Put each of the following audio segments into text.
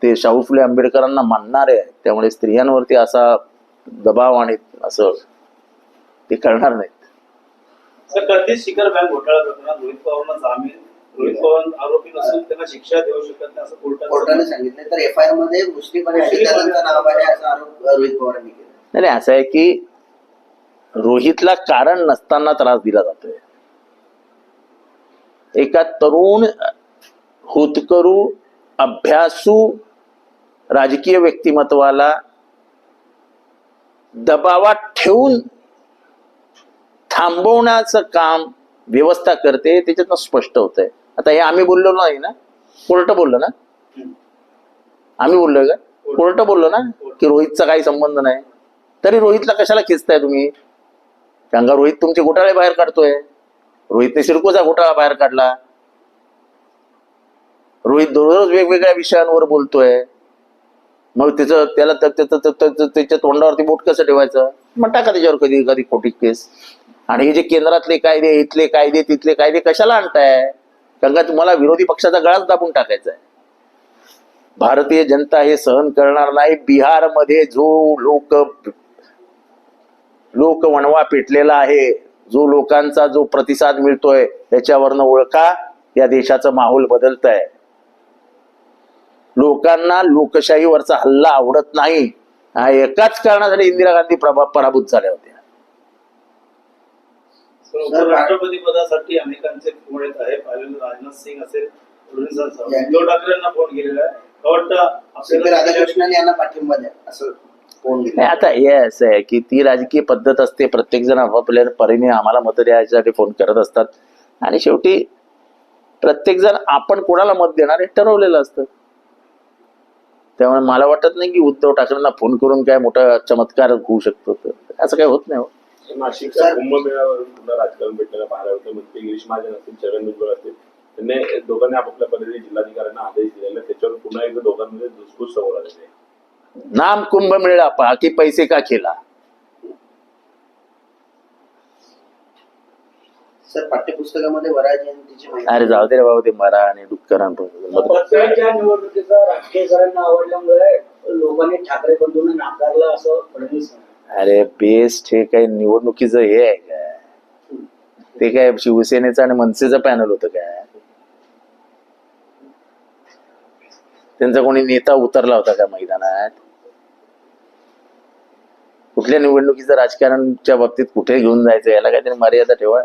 ते शाहू फुले आंबेडकरांना मानणारे आहेत, त्यामुळे स्त्रियांवरती असा दबाव आणि असं ते करणार नाहीत. सर, कधीच शिखर बँक घोटाळा प्रकरणात रोहित पवारांना जामीन, रोहित पवार आरोपी नसून त्यांना शिक्षा देऊ शकत नाही असं कोर्टाने सांगितलं. तर एफआयआर मध्ये मुस्लिमांचं नाव आहे असा आरोप रोहित पवारांनी केला. नाही, असं आहे की रोहितला कारण नसताना त्रास दिला जातोय. एका तरुण होतकरू अभ्यासू राजकीय व्यक्तिमत्वाला दबावात ठेवून थांबवण्याचं काम व्यवस्था करते, त्याच्यातनं स्पष्ट होतंय. आता हे आम्ही बोललो नाही ना, कोर्ट बोललो ना, आम्ही बोललोय का? कोर्ट बोललो ना की रोहितचा काही संबंध नाही. तरी रोहितला कशाला खेचताय तुम्ही? कारण का रोहित तुमचे घोटाळे बाहेर काढतोय. रोहितने सिडकोचा घोटाळा बाहेर काढला. रोहित दररोज वेगवेगळ्या विषयांवर बोलतोय. मग त्याच्या तोंडावरती बोट कसं ठेवायचं? मग टाका त्याच्यावर कधी कधी खोटी केस. आणि हे जे केंद्रातले कायदे, इथले कायदे, तिथले कायदे कशाला आणताय? कारण का तुम्हाला विरोधी पक्षाचा गळाच दाबून टाकायचा आहे. भारतीय जनता हे सहन करणार नाही. बिहारमध्ये जो लोक वणवा पेटलेला आहे, जो लोकांचा जो प्रतिसाद मिळतोय त्याच्यावरनं ओळखा या देशाचं माहोल बदलत आहे. लोकांना लोकशाहीवरचा हल्ला आवडत नाही. एकाच कारणासाठी इंदिरा गांधी पराभूत झाल्या होत्या. राष्ट्रपती पदासाठी अनेकांचे फोन येत आहे. राजनाथ सिंग असेल, उद्धव ठाकरेंना फोन केलेला आहे. राधाकृष्णन यांना पाठिंबा द्या असं फोन दिला. आता हे असं आहे की ती राजकीय पद्धत असते. प्रत्येक जण आपापल्या परीने आम्हाला मत द्यायसाठी फोन करत असतात आणि शेवटी प्रत्येक जण आपण कोणाला मत देणार हे ठरवलेलं असतं. त्यामुळे मला वाटत नाही की उद्धव ठाकरेंना फोन करून काय मोठा चमत्कार होऊ शकतो. असं काही होत नाही. नाशिकच्या कुंभमेळ्यावरून पुन्हा राजकारण भेटलेलं पाहायला होतं. मंत्री गिरीश महाजन असतील, छगन भुजबळ असतील, त्यांनी दोघांनी आपापल्या पद्धतीने जिल्हाधिकाऱ्यांना आदेश दिलेला. त्याच्यावर पुन्हा एकदा दोघांमध्ये धुसफूस समोर आलेली आहे. नाम कुंभमेळा पहा की पैसे का खेळा. सर, पाठ्यपुस्तकामध्ये वराह जयंतीची माहिती. अरे जाऊ दे रे बाबा, ते मरा आणि डुक्करांपर्यंत. प्रत्येकच्या निवडणुकीचा राजकीयकरांना आवडल्यामुळे लोकांनी ठाकरे बंधूंना नाकारलं असं फडणवीस म्हणाले. अरे बेस्ट, हे काही निवडणुकीचं हे आहे काय? ते काय शिवसेनेचं आणि मनसेचं पॅनल होतं काय? त्यांचा कोणी नेता उतरला होता का मैदानात? कुठल्या निवडणुकीचं राजकारणच्या बाबतीत कुठे घेऊन जायचं याला काहीतरी मर्यादा ठेवा.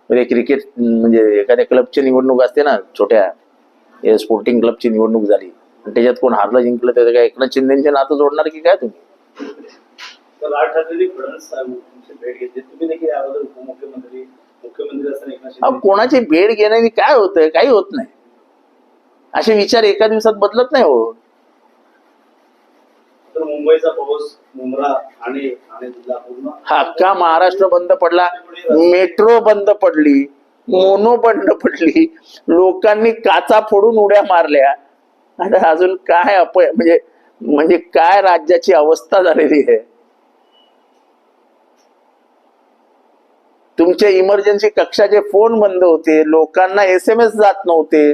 क्रिकेट म्हणजे एखाद्या क्लबची निवडणूक असते ना, छोट्या स्पोर्टिंग क्लबची निवडणूक झाली आणि त्याच्यात कोण हारलं जिंकलं तर काय एकनाथ शिंदेचे नातं जोडणार की काय तुम्ही? राज ठाकरे फडणवीस साहेबांची भेट घेतली. तुम्ही देखील याबद्दल मुख्यमंत्री असताना कोणाची भेट घेण्याने काय होतंय? काही होत नाही. असे विचार एका दिवसात बदलत नाही हो. तर मुंबईचा पाऊस, मुंब्रा आणि जिल्हा पूर्ण अख्खा महाराष्ट्र बंद पडला. मेट्रो बंद पडली, मोनो बंद पडली, लोकांनी काचा फोडून उड्या मारल्या. आता अजून काय म्हणजे काय राज्याची अवस्था झालेली आहे. तुमचे इमर्जन्सी कक्षाचे फोन बंद होते, लोकांना SMS जात नव्हते,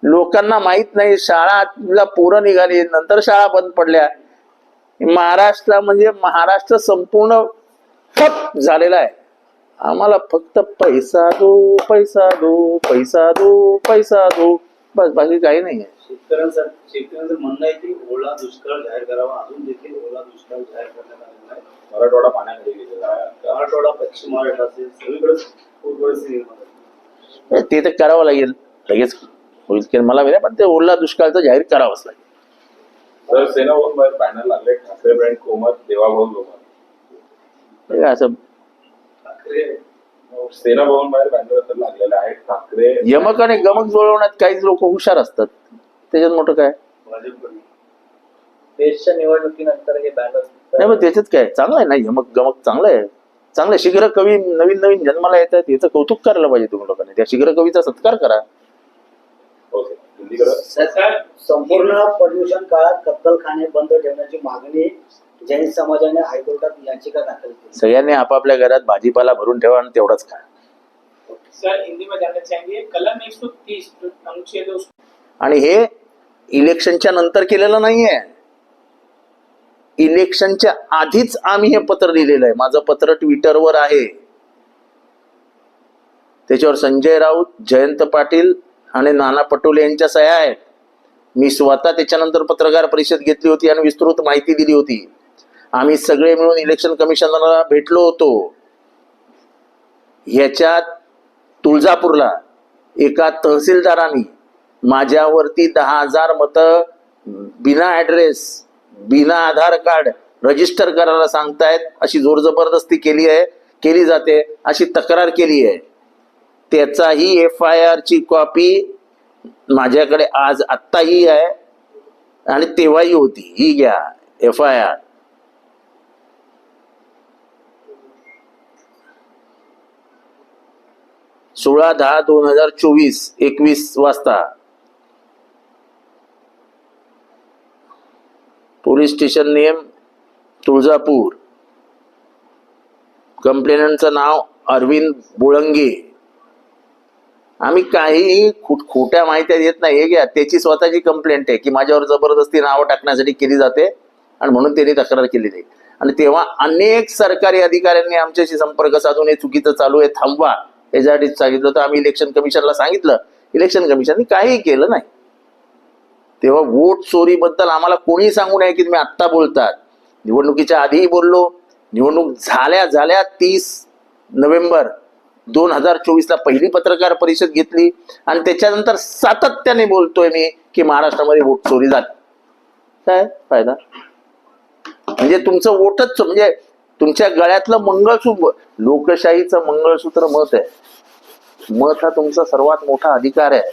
लोकांना माहित नाही, शाळा पोरं निघाली, नंतर शाळा बंद पडल्या. महाराष्ट्र संपूर्ण ठप झालेला आहे. आम्हाला फक्त पैसा दो, पैसा दो, पैसा दो, पैसा दो, बस, बाकी काही नाही आहे. शेतकऱ्यांचं म्हणणं आहे की ओला दुष्काळ जाहीर करावा. अजून देखील ओला दुष्काळ जाहीर करण्यात आलेला आहे. मराठवाडा पाण्याखाली गेलेला आहे. मराठवाडा, पश्चिम महाराष्ट्र असेल, सगळीकडेच पूर परिस्थिती निर्माण झाली. ते तर करावं लागेल, लगेच होईल की मला माहिती, पण ते ओला दुष्काळचं जाहीर करावंच लागेल. तर सेना भवन बाहेर बॅनर लागले, ठाकरे ब्रँड कोमत, देवाभाऊ लोमत. असं सेना भवन बाहेर बॅनर लागलेले आहेत. ठाकरे यमक आणि गमक जुळवण्यात काहीच लोक हुशार असतात, त्याच्यात मोठं काय. देशच्या निवडणुकीनंतर हे बॅनर नाही, मग त्याच्यात काय चांगलं आहे ना. यमक गमक चांगलं आहे. चांगलं शीघ्र कवी नवीन नवीन जन्माला येत आहेत, याचं कौतुक करायला पाहिजे तुम्ही लोकांनी. त्या शीघ्र कवीचा सत्कार करा. संपूर्ण पर्युषण काळात कत्तलखाने बंद ठेवण्याची मागणी जैन समाजाने हायकोर्टात याचिका दाखल केली. सगळ्यांनी आपापल्या घरात भाजीपाला भरून ठेवा आणि तेवढंच खा. सर, हिंदी में जानना चाहेंगे कलम 130 अनुच्छेद. आणि हे इलेक्शनच्या नंतर केलेलं नाहीये. इलेक्शनच्या आधीच आम्ही हे पत्र लिहिलेलं आहे. माझं पत्र ट्विटरवर आहे. त्याच्यावर संजय राऊत, जयंत पाटील आणि नाना पटोले यांच्या सह्या आहेत. मी स्वतः त्याच्यानंतर पत्रकार परिषद घेतली होती आणि विस्तृत माहिती दिली होती. आम्ही सगळे मिळून इलेक्शन कमिशनरला भेटलो होतो. ह्याच्यात तुळजापूरला एका तहसीलदारांनी माझ्यावरती 10,000 मतं बिना ऍड्रेस, बिना आधार कार्ड रजिस्टर करायला सांगतायत अशी जोर जबरदस्ती केली जाते अशी तक्रार केली आहे. त्याचाही FIR ची कॉपी माझ्याकडे आज आत्ताही आहे आणि तेव्हाही होती. ही घ्या FIR. सोळा 10/2024 21 वाजता पोलीस स्टेशन नेम तुळजापूर. कंप्लेनंटचं नाव अरविंद बोळंगे. आम्ही काही खोट्या माहित्या देत नाही. हे घ्या, त्याची स्वतःची कंप्लेंट आहे की माझ्यावर जबरदस्ती नावं टाकण्यासाठी केली जाते आणि म्हणून त्यांनी तक्रार केली नाही. आणि तेव्हा अनेक सरकारी अधिकाऱ्यांनी आमच्याशी संपर्क साधून हे चुकीचं चालू आहे, थांबवा यासाठी सांगितलं होतं. आम्ही इलेक्शन कमिशनला सांगितलं. इलेक्शन कमिशनने काही केलं नाही. तेव्हा वोट चोरीबद्दल आम्हाला कोणी सांगू नये की तुम्ही आत्ता बोलतात. निवडणुकीच्या आधीही बोललो. निवडणूक झाल्या 30 नोव्हेंबर 2024 पहिली पत्रकार परिषद घेतली आणि त्याच्यानंतर सातत्याने बोलतोय मी की महाराष्ट्रामध्ये वोट चोरी झाली. काय फायदा? म्हणजे तुमचं वोटच, म्हणजे तुमच्या गळ्यातलं मंगळसूत्र, लोकशाहीचं मंगळसूत्र मत आहे. मत हा तुमचा सर्वात मोठा अधिकार आहे.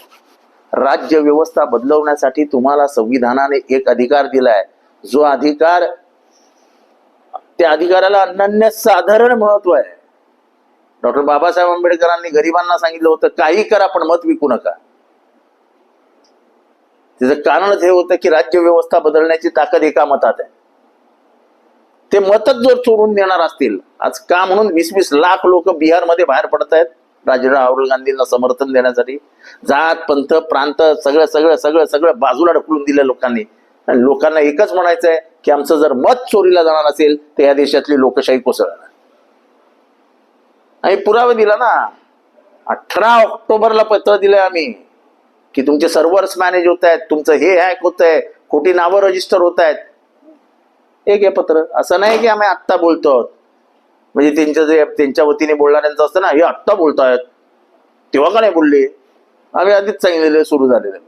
राज्य व्यवस्था बदलवण्यासाठी तुम्हाला संविधानाने एक अधिकार दिलाय. जो अधिकार, त्या अधिकाराला अनन्यसाधारण महत्व आहे. डॉक्टर बाबासाहेब आंबेडकरांनी गरिबांना सांगितलं होतं काही करा पण मत विकू नका. त्याचं कारणच हे होतं की राज्य व्यवस्था बदलण्याची ताकद एका मतात आहे. ते मतच जर चोरून देणार असतील, आज का म्हणून 20-20 लाख लोक बिहारमध्ये बाहेर पडत आहेत राहुल गांधींना समर्थन देण्यासाठी. जात, पंथ, प्रांत सगळं सगळं सगळं सगळं बाजूला ढकलून दिलं लोकांनी. आणि लोकांना एकच म्हणायचं आहे की आमचं जर मत चोरीला जाणार असेल तर या देशातली लोकशाही कोसळणार. आम्ही पुरावा दिला ना. 18 ऑक्टोबरला पत्र दिलंय आम्ही की तुमचे सर्व्हर्स मॅनेज होत आहेत, तुमचं हे हॅक होत आहे, खोटी नावं रजिस्टर होत आहेत. एक हे पत्र. असं नाही की आम्ही आत्ता बोलतो आहोत. म्हणजे त्यांच्या वतीने बोलणाऱ्यांचं असतं ना, हे आत्ता बोलतायत, तेव्हा का नाही बोलले. आम्ही आधीच सांगितलेलं सुरू झालेलं आहे.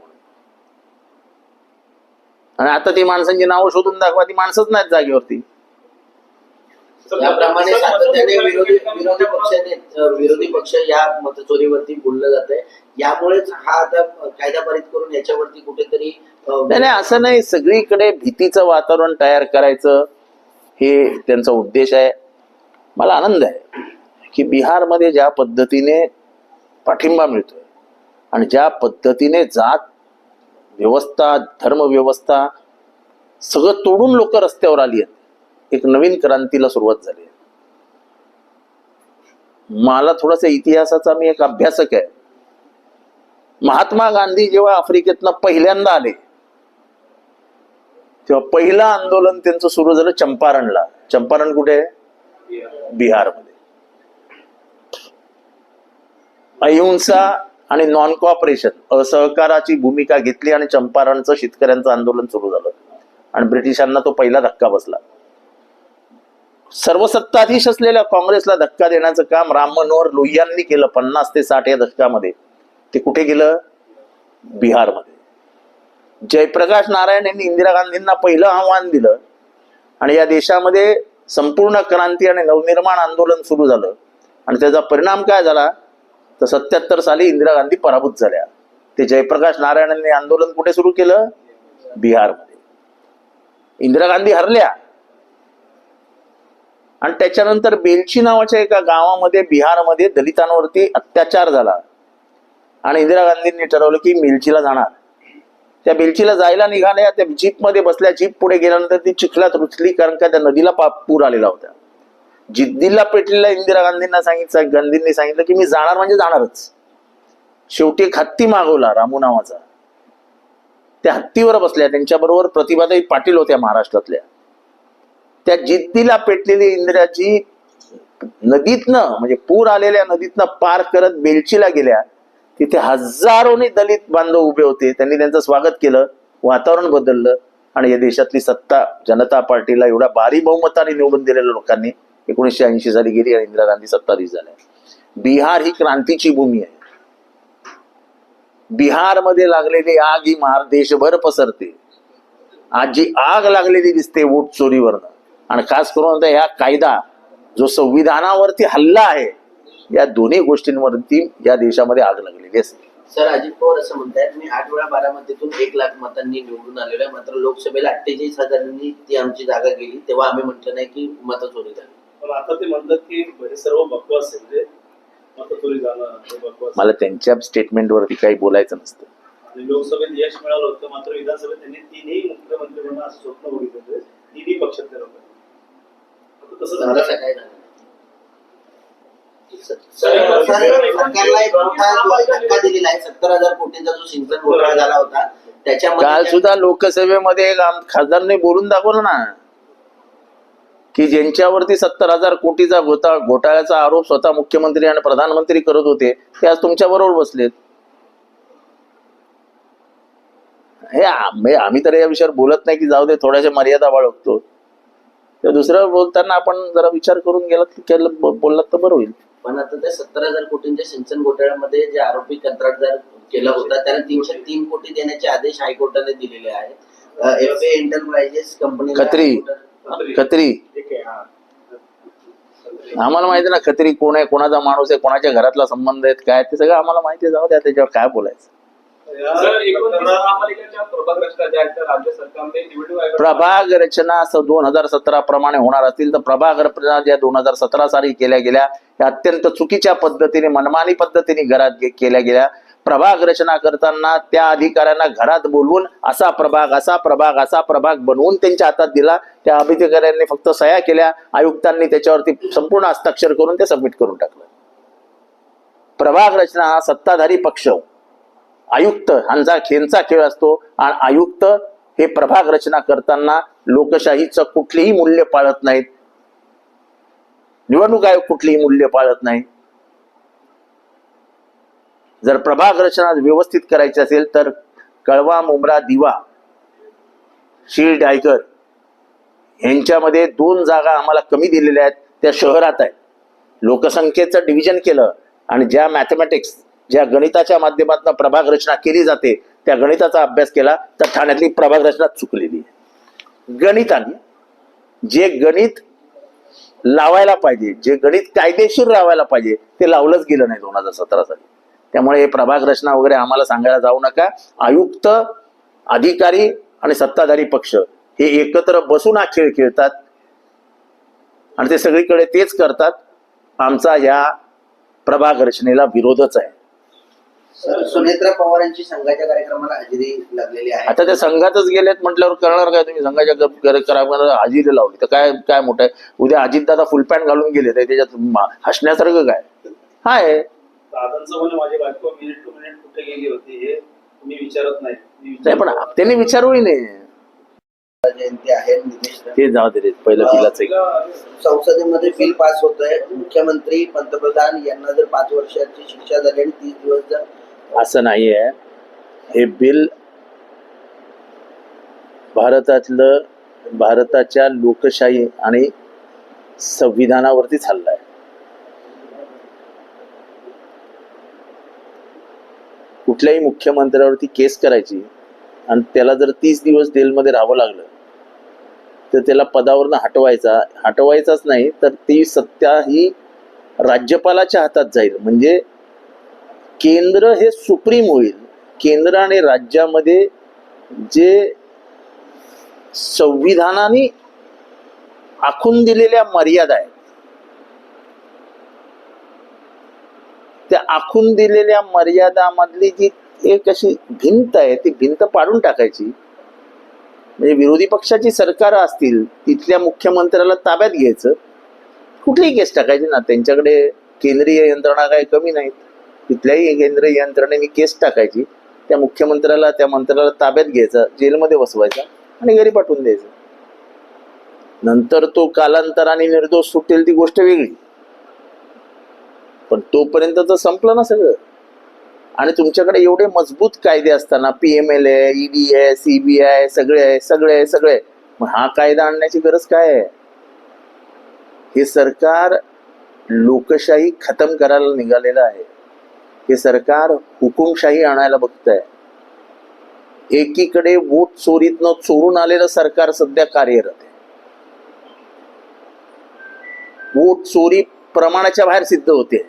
आणि आता ती माणसांची नावं शोधून दाखवा, ती माणसंच नाहीत जागेवरती. याप्रमाणे सातत्याने विरोधी पक्ष या मतचोरीवरती बोललं जात आहे. यामुळेच हा आता कायदा पारित करून याच्यावरती कुठेतरी नाही, असं नाही. सगळीकडे भीतीचं वातावरण तयार करायचं हे त्यांचा उद्देश आहे. मला आनंद आहे की बिहारमध्ये ज्या पद्धतीने पाठिंबा मिळतोय आणि ज्या पद्धतीने जात व्यवस्था, धर्म व्यवस्था सगळं तोडून लोक रस्त्यावर आली आहेत. एक नवीन क्रांतीला सुरुवात झाली आहे. मला थोडासा इतिहासाचा मी एक अभ्यासक आहे. महात्मा गांधी जेव्हा आफ्रिकेतनं पहिल्यांदा आले तेव्हा पहिलं आंदोलन त्यांचं सुरू झालं चंपारणला. चंपारण कुठे आहे? बिहारमध्ये. अहिंसा आणि नॉन कॉपरेशन, असहकाराची भूमिका घेतली आणि चंपारणचं शेतकऱ्यांचं आंदोलन सुरू झालं आणि ब्रिटिशांना तो पहिला धक्का बसला. सर्वसत्ताधीश असलेल्या काँग्रेसला धक्का देण्याचं काम राम मनोहर लोहियांनी केलं 50 ते 60 या दशकामध्ये. ते कुठे गेलं? बिहारमध्ये. जयप्रकाश नारायण यांनी इंदिरा गांधींना पहिलं आव्हान दिलं आणि या देशामध्ये संपूर्ण क्रांती आणि नवनिर्माण आंदोलन सुरू झालं. आणि त्याचा परिणाम काय झाला तर 77 साली इंदिरा गांधी पराभूत झाल्या. ते जयप्रकाश नारायण यांनी आंदोलन कुठे सुरू केलं? बिहारमध्ये. इंदिरा गांधी हरल्या आणि त्याच्यानंतर बेलची नावाच्या एका गावामध्ये बिहारमध्ये दलितांवरती अत्याचार झाला आणि इंदिरा गांधींनी ठरवलं की बेलचीला जाणार. त्या बेलचीला जायला निघाल्या, त्या जीपमध्ये बसल्या. जीप पुढे गेल्यानंतर ती चिखलात रुचली कारण का त्या नदीला पूर आलेला होता. जिद्दीला पेटलेल्या इंदिरा गांधींनी सांगितलं की मी जाणार म्हणजे जाणारच. शेवटी एक हत्ती मागवला रामू नावाचा. त्या हत्तीवर बसल्या. त्यांच्याबरोबर प्रतिभाताई पाटील होत्या महाराष्ट्रातल्या. त्या जिद्दीला पेटलेली इंदिराजी नदीतनं म्हणजे पूर आलेल्या नदीतनं पार करत बेलचीला गेल्या. तिथे हजारोनी दलित बांधव उभे होते. त्यांनी त्यांचं स्वागत केलं, वातावरण बदललं आणि या देशातली सत्ता जनता पार्टीला एवढ्या भारी बहुमताने निवडून दिलेल्या लोकांनी 1980 साली गेली आणि इंदिरा गांधी सत्ताधीश झाल्या. बिहार ही क्रांतीची भूमी आहे. बिहारमध्ये लागलेली आग ही देशभर पसरते. आज जी आग लागलेली दिसते वोट चोरीवरनं आणि खास करून आता ह्या कायदा जो संविधानावरती हल्ला आहे, या दोन्ही गोष्टींवरती या देशामध्ये आग लागलेली असते. सर, अजित पवार असं म्हणतात, मी 8 वेळा बारामतीतून 1 लाख मतांनी निवडून आलेलो आहे, मात्र लोकसभेला 48,000 ती आमची जागा गेली, तेव्हा आम्ही म्हटलं नाही की मतचोरी झाली. पण आता ते म्हणतात की हे सर्व बकवास आहे, म्हणजे मतचोरी झालं हे बकवास. मला त्यांच्या स्टेटमेंटवरती काही बोलायचं नसतं. आणि लोकसभेत यश मिळालं होतं, मात्र विधानसभेत त्यांनी 3ही मुख्यमंत्री म्हणून असं स्वप्न बघितलं होतं, 3ही पक्षातले लोक. आता तसं झालं काय झालं? सरकारला एक मोठा धक्का दिलेला आहे. 70,000 कोटींचा जो सिंचन घोटाळा झाला होता त्याच्यामध्ये काल सुद्धा लोकसभेमध्ये एक खासदारने बोलून दाखवलं ना की ज्यांच्यावरती 70,000 कोटीचा घोटाळ्याचा आरोप स्वतः मुख्यमंत्री आणि प्रधानमंत्री करत होते ते आज तुमच्या बरोबर बसलेत. हे आम्ही तर या विषयावर बोलत नाही की जाऊ दे, थोड्याशा मर्यादा बाळगतो. तर दुसरं बोलताना आपण जरा विचार करून बोललात तर बरं होईल. पण आता त्या 70,000 कोटींच्या सिंचन घोटाळ्यामध्ये जे आरोपी कंत्राटदार केला होता त्याला 303 कोटी देण्याचे आदेश हायकोर्टाने दिलेले आहेत. एफ एंटरप्राइजेस कंपनी खत्री आम्हाला माहिती ना, खत्री कोण आहे, कोणाचा माणूस आहे, कोणाच्या घरातला संबंध आहेत, काय ते सगळं आम्हाला माहिती आहे. जाऊ द्या, त्याच्यावर काय बोलायचं. प्रभाग रचना 2017 प्रमाणे होणार असतील तर प्रभाग रचना ज्या 2017 साली केल्या गेल्या त्या अत्यंत चुकीच्या पद्धतीने, मनमानी पद्धतीने घरात केल्या गेल्या. प्रभाग रचना करताना त्या अधिकाऱ्यांना घरात बोलवून असा प्रभाग बनवून त्यांच्या हातात दिला. त्या अधिकाऱ्यांनी फक्त सह्या केल्या, आयुक्तांनी त्याच्यावरती संपूर्ण हस्ताक्षर करून ते सबमिट करून टाकलं. प्रभाग रचना हा सत्ताधारी पक्ष, आयुक्त यांचा खेळ असतो आणि आयुक्त हे प्रभाग रचना करताना लोकशाहीचं कुठलीही मूल्य पाळत नाहीत. निवडणूक आयोग कुठलीही मूल्य पाळत नाही. जर प्रभाग रचना व्यवस्थित करायची असेल तर कळवा, मुंब्रा, दिवा, शीळ, डायकर यांच्यामध्ये 2 जागा आम्हाला कमी दिलेल्या आहेत, त्या शहरात आहे. लोकसंख्येचं डिव्हिजन केलं आणि ज्या मॅथमॅटिक्स, ज्या गणिताच्या माध्यमातून प्रभाग रचना केली जाते त्या गणिताचा अभ्यास केला तर ठाण्यातली प्रभाग रचना चुकलेली आहे. गणिताने जे गणित लावायला पाहिजे, जे गणित कायदेशीर लावायला पाहिजे ते लावलंच गेलं नाही 2017 साली. त्यामुळे हे प्रभाग रचना वगैरे आम्हाला सांगायला जाऊ नका. आयुक्त, अधिकारी आणि सत्ताधारी पक्ष हे एकत्र बसून हा खेळ खेळतात आणि ते सगळीकडे तेच करतात. आमचा या प्रभाग रचनेला विरोधच आहे. सुनेत्रा पवार यांची संघाच्या कार्यक्रमाला हजेरी लागलेली आहे. आता त्या संघातच गेलेत म्हटल्यावर करणार काय तुम्ही? संघाच्या कार्यक्रमाला हजेरी लावली तर काय मोठं आहे? उद्या अजितदादा फुल पॅन्ट घालून गेले तर त्याच्यात हसण्यासारखं काय आहे? दादांचं म्हणे माझी बायको मिनिट टू मिनिट कुठे गेली होती हे तुम्ही विचारत नाही, पण त्यांनी विचारूही नाही. जयंती आहे. नितेश ते जाऊ दे, पहिलं बिलाचं संसदेमध्ये बिल पास होतंय. मुख्यमंत्री, पंतप्रधान यांना जर 5 वर्षाची शिक्षा झाली आणि 30 दिवस जर, असं नाही आहे. हे बिल भारताच्या लोकशाही आणि संविधानावरतीच हल्ला आहे. कुठल्याही मुख्यमंत्र्यावरती केस करायची आणि त्याला जर 30 दिवस जेलमध्ये राहावं लागलं तर त्याला पदावरनं हटवायचाच नाही तर ती सत्ता ही राज्यपालाच्या हातात जाईल. म्हणजे केंद्र हे सुप्रीम होईल. केंद्र आणि राज्यामध्ये जे संविधानाने आखून दिलेल्या मर्यादा आहेत त्या आखून दिलेल्या मर्यादामधली जी एक अशी भिंत आहे ती भिंत पाडून टाकायची. म्हणजे विरोधी पक्षाची सरकार असतील तिथल्या मुख्यमंत्र्याला ताब्यात घ्यायचं, कुठलीही केस टाकायची ना. त्यांच्याकडे केंद्रीय यंत्रणा काही कमी नाहीत. तिथल्याही केंद्रीय यंत्रणेने केस टाकायची त्या मुख्यमंत्र्याला त्या मंत्र्याला ताब्यात घ्यायचा, जेलमध्ये बसवायचा आणि घरी पाठवून द्यायचं. नंतर तो कालांतराने निर्दोष सुटेल ती गोष्ट वेगळी, पण तोपर्यंत तर संपलं ना सगळं. आणि तुमच्याकडे एवढे मजबूत कायदे असताना PML आहे, ED आहे, CBI सगळे, मग हा कायदा आणण्याची गरज काय आहे? हे सरकार लोकशाही खतम करायला निघालेलं आहे. हे सरकार हुकुमशाही आणायला बघत आहे. एकीकडे वोट चोरीतनं चोरून आलेलं सरकार सध्या कार्यरत आहे. वोट चोरी प्रमाणाच्या बाहेर सिद्ध होते.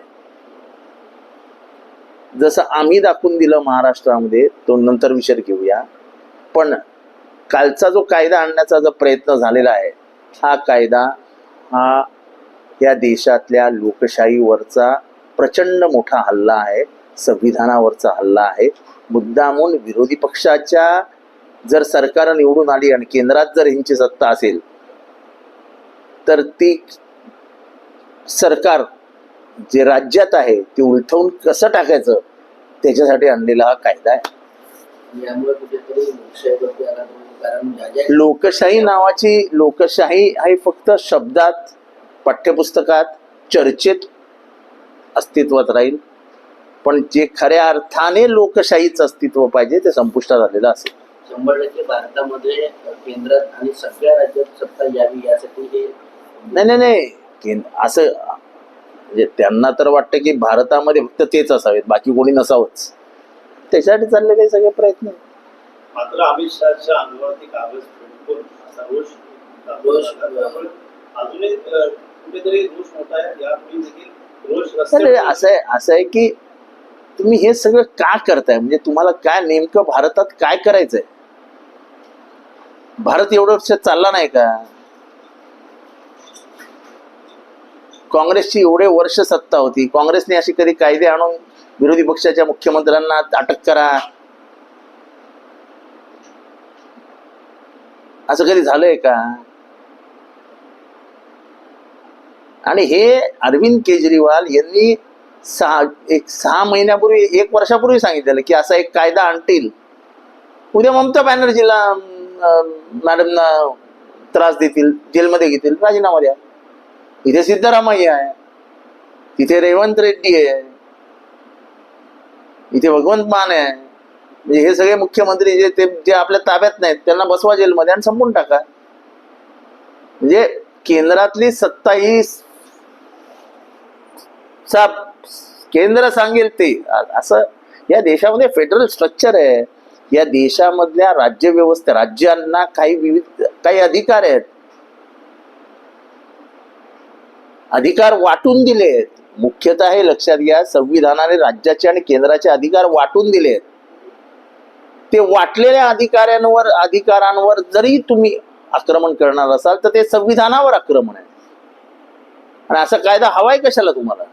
जसं आम्ही दाखवून दिलं महाराष्ट्रामध्ये, तो नंतर विचार घेऊया. पण कालचा जो कायदा आणण्याचा जो प्रयत्न झालेला आहे, हा कायदा हा या देशातल्या लोकशाहीवरचा प्रचंड मोठा हल्ला आहे, संविधानावरचा हल्ला आहे. मुद्दामून विरोधी पक्षाच्या जर सरकार निवडून आली आणि केंद्रात जर ह्यांची सत्ता असेल तर ती सरकार जे राज्यात आहे ते उलटवून कसं टाकायचं त्याच्यासाठी आणलेला हा कायदा आहे. यामुळे कुठेतरी लोकशाहीवरती आला तुम्ही, कारण लोकशाही ही फक्त शब्दात, पाठ्यपुस्तकात, चर्चेत अस्तित्वात राहील, पण जे खऱ्या अर्थाने लोकशाहीचं अस्तित्व पाहिजे ते संपुष्टात आलेलं असेल. 100% भारतामध्ये केंद्रात आणि सगळ्या राज्यात सत्ता यावी यासाठी हे नाही असं म्हणजे त्यांना तर वाटतं की भारतामध्ये फक्त तेच असावेत, बाकी कोणी नसावंच. त्याच्यासाठी चाललेले सगळे प्रयत्न. मात्र अमित शहाच्या अंगावरती कागद फेकून असा रोष अजूनही कुठेतरी रोष मोठा आहे. यापूर्वी देखील रोष असं आहे की तुम्ही हे सगळं का करताय, म्हणजे तुम्हाला काय नेमकं भारतात काय करायचंय? भारत एवढं वर्ष चालला नाही का? काँग्रेसची एवढे वर्ष सत्ता होती, काँग्रेसने अशी कधी कायदे आणून विरोधी पक्षाच्या मुख्यमंत्र्यांना अटक करा असं कधी झालंय का? आणि हे अरविंद केजरीवाल यांनी 6 महिन्यापूर्वी, 1 वर्षापूर्वी सांगितलेलं की असा एक कायदा आणतील. उद्या ममता बॅनर्जीला मॅडमना त्रास देतील, जेलमध्ये घेतील, राजीनामा द्या. इथे सिद्धरामय्या आहे, तिथे रेवंत रेड्डी आहे, इथे भगवंत मान आहे. म्हणजे हे सगळे मुख्यमंत्री जे आपल्या ताब्यात नाहीत त्यांना बसवा जेलमध्ये आणि संपून टाका. म्हणजे केंद्रातली सत्ता ही केंद्र सांगेल ते असं. या देशामध्ये फेडरल स्ट्रक्चर आहे. या देशामधल्या राज्यांना काही अधिकार आहेत, अधिकार वाटून दिलेत. मुख्यतः हे लक्षात घ्या, संविधानाने राज्याचे आणि केंद्राचे अधिकार वाटून दिलेत. ते वाटलेल्या अधिकारांवर जरी तुम्ही आक्रमण करणार असाल तर ते संविधानावर आक्रमण आहे. आणि असा कायदा हवाय कशाला तुम्हाला?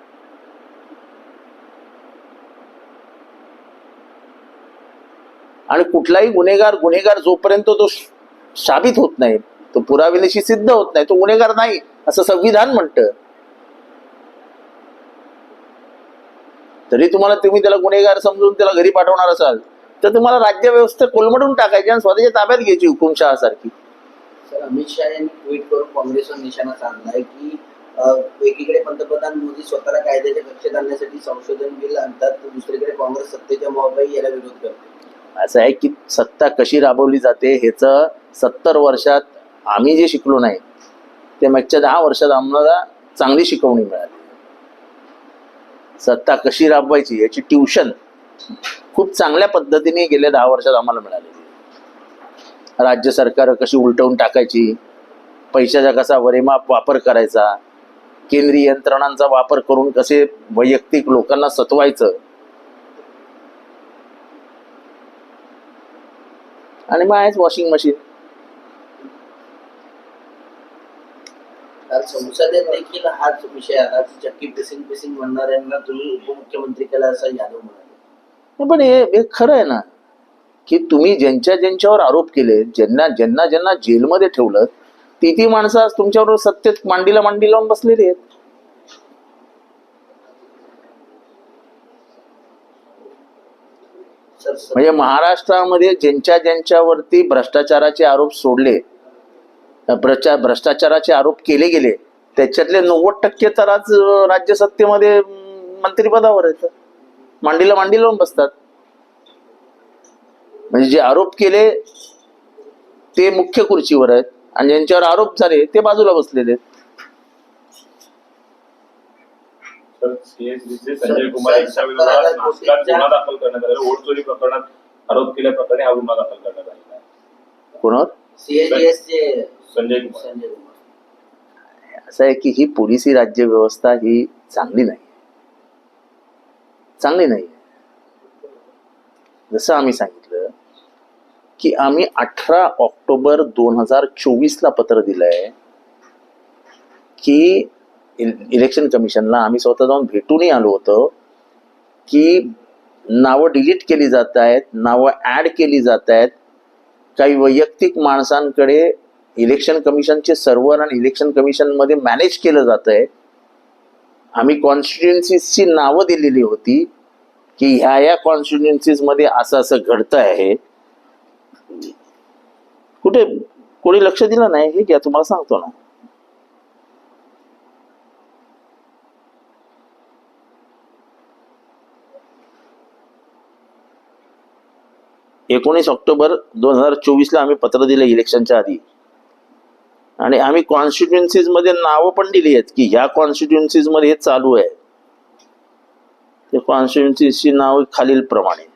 आणि कुठलाही गुन्हेगार जोपर्यंत तो साबित होत नाही, तो पुराव्यानिशी सिद्ध होत नाही, तो गुन्हेगार नाही असं संविधान म्हणतं. तरी तुम्ही त्याला गुन्हेगार समजून त्याला घरी पाठवणार असाल तर तुम्हाला राज्य व्यवस्था कोलमडून टाकायची आणि स्वतःच्या ताब्यात घ्यायची हुकुमशहासारखी. सर, अमित शहा यांनी ट्विट करून काँग्रेसवर निशाणा साधलाय की एकीकडे पंतप्रधान मोदी स्वतःला कायद्याच्या कक्षेत आणण्यासाठी संशोधन बिल आणतात, तर दुसरीकडे काँग्रेस सत्तेच्या मोहापायी याला विरोध करते. असं आहे की सत्ता कशी राबवली जाते ह्याचं 70 वर्षात आम्ही जे शिकलो नाही ते मागच्या 10 वर्षात आम्हाला चांगली शिकवणी मिळाली. सत्ता कशी राबवायची याची ट्युशन खूप चांगल्या पद्धतीने गेल्या 10 वर्षात आम्हाला मिळालेली. राज्य सरकार कशी उलटवून टाकायची, पैशाचा कसा वरेमाप वापर करायचा, केंद्रीय यंत्रणांचा वापर करून कसे वैयक्तिक लोकांना सतवायचं, आणि मग आहेच वॉशिंग मशीन. संसदेत देखील हाच विषय आला, चक्की पिसिंग म्हणणाऱ्यांना तुम्ही उपमुख्यमंत्री केला असं यादव म्हणाले. पण हे खरं आहे ना की तुम्ही ज्यांच्यावर आरोप केले, ज्यांना जेलमध्ये ठेवलं, ती माणसं आज तुमच्याबरोबर सत्तेत मांडी लावून बसलेली आहेत. सर म्हणजे महाराष्ट्रामध्ये ज्यांच्यावरती भ्रष्टाचाराचे आरोप सोडले, भ्रष्टाचाराचे आरोप केले गेले, त्याच्यातले 90% तर आज राज्य सत्तेमध्ये मंत्रिपदावर आहेत, मांडीला मांडी लावून बसतात. म्हणजे जे आरोप केले ते मुख्य खुर्चीवर आहेत आणि ज्यांच्यावर आरोप झाले ते बाजूला बसलेले आहेत. तर CSDचे संजय कुमार यांच्या विरोधात नाशकात गुन्हा दाखल करण्यात आला. वोट चोरी प्रकरणात आरोप केल्याप्रकरणी हा गुन्हा दाखल करण्यात आलेला आहे. कोणावर? CSDS चे संजय कुमार. संजय कुमार. असं आहे की ही पोलिसी राज्य व्यवस्था ही चांगली नाही, चांगली नाही. जसं आम्ही सांगितलं की आम्ही 18 ऑक्टोबर 2024 पत्र दिलंय की इलेक्शन कमिशनला आम्ही स्वतः जाऊन भेटूनही आलो होतो की नावं डिलीट केली जात आहेत, नावं ऍड केली जात आहेत, काही वैयक्तिक माणसांकडे इलेक्शन कमिशनचे सर्व्हर आणि इलेक्शन कमिशन मध्ये मॅनेज केलं जात आहे. आम्ही कॉन्स्टिट्युएन्सीजची नावं दिलेली होती की ह्या कॉन्स्टिट्युएन्सीज मध्ये असं असं घडतं आहे. कुठे कोणी लक्ष दिलं नाही हे घ्या, तुम्हाला सांगतो ना. एकोणीस ऑक्टोबर 2024 आम्ही पत्र दिलं इलेक्शनच्या आधी आणि आम्ही कॉन्स्टिट्युएन्सीज मध्ये नावं पण दिली आहेत की ह्या कॉन्स्टिट्युएन्सीज मध्ये हे चालू आहे. ते कॉन्स्टिट्युएन्सीची नाव खालील प्रमाणे: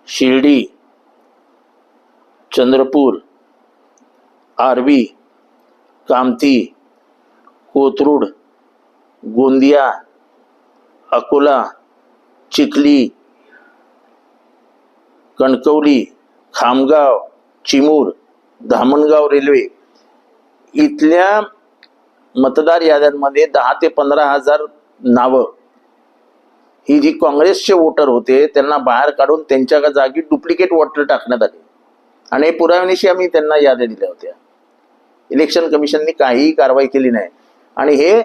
शिर्डी, चंद्रपूर, आर्वी, कामठी, कोथरूड, गोंदिया, अकोला, चिखली, कणकवली, खामगाव, चिमूर, धामणगाव रेल्वे इथल्या मतदार याद्यांमध्ये 10 ते 15 हजार नावं ही जी काँग्रेसचे वोटर होते त्यांना बाहेर काढून त्यांच्या जागी डुप्लिकेट वोटर टाकण्यात आले आणि पुराव्यानिशी आम्ही त्यांना याद्या दिल्या होत्या. इलेक्शन कमिशननी काहीही कारवाई केली नाही आणि हे